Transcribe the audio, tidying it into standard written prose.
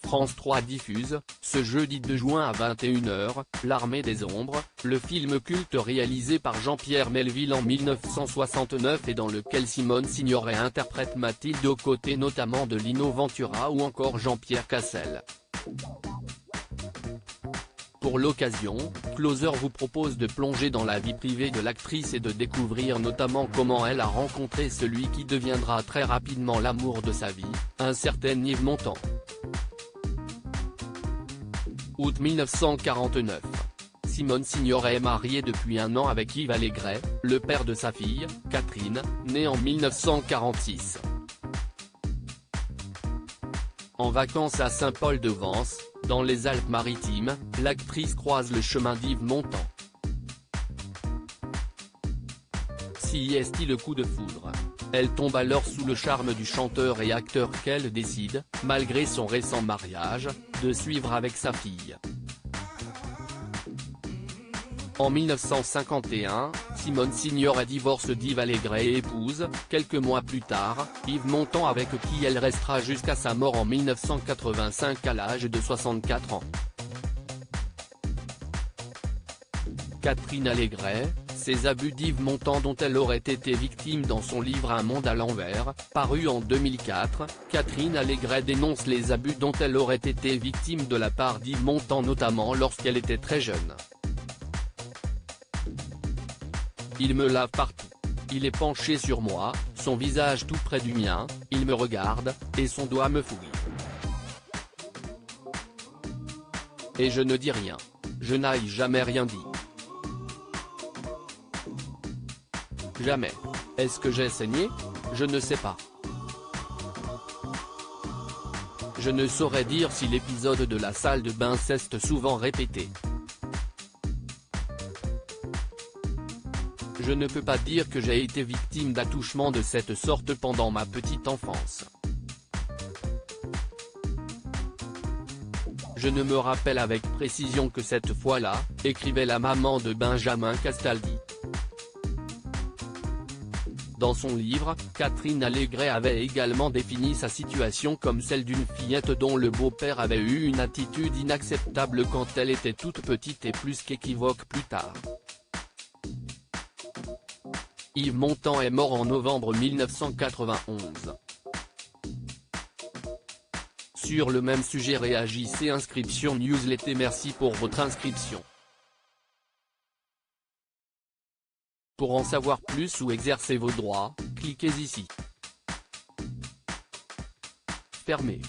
France 3 diffuse, ce jeudi 2 juin à 21h, L'Armée des Ombres, le film culte réalisé par Jean-Pierre Melville en 1969 et dans lequel Simone Signoret interprète Mathilde aux côtés notamment de Lino Ventura ou encore Jean-Pierre Cassel. Pour l'occasion, Closer vous propose de plonger dans la vie privée de l'actrice et de découvrir notamment comment elle a rencontré celui qui deviendra très rapidement l'amour de sa vie, un certain Yves Montand. Août 1949. Simone Signoret est mariée depuis un an avec Yves Allégret, le père de sa fille, Catherine, née en 1946. En vacances à Saint-Paul-de-Vence, dans les Alpes-Maritimes, l'actrice croise le chemin d'Yves Montand. Si est-il le coup de foudre? Elle tombe alors sous le charme du chanteur et acteur qu'elle décide, malgré son récent mariage, de suivre avec sa fille. En 1951, Simone Signoret divorce d'Yves Allégret et épouse, quelques mois plus tard, Yves Montand avec qui elle restera jusqu'à sa mort en 1985 à l'âge de 64 ans. Catherine Allégret, ces abus d'Yves Montand dont elle aurait été victime dans son livre Un monde à l'envers, paru en 2004, Catherine Allégret dénonce les abus dont elle aurait été victime de la part d'Yves Montand notamment lorsqu'elle était très jeune. Il me lave partout. Il est penché sur moi, son visage tout près du mien, il me regarde, et son doigt me fouille. Et je ne dis rien. Je n'ai jamais rien dit. Jamais. Est-ce que j'ai saigné? Je ne sais pas. Je ne saurais dire si l'épisode de la salle de bain s'est souvent répété. Je ne peux pas dire que j'ai été victime d'attouchements de cette sorte pendant ma petite enfance. Je ne me rappelle avec précision que cette fois-là, écrivait la maman de Benjamin Castaldi. Dans son livre, Catherine Allégret avait également défini sa situation comme celle d'une fillette dont le beau-père avait eu une attitude inacceptable quand elle était toute petite et plus qu'équivoque plus tard. Yves Montand est mort en novembre 1991. Sur le même sujet réagissez Inscription Newsletter. Merci pour votre inscription. Pour en savoir plus ou exercer vos droits, cliquez ici. Fermé.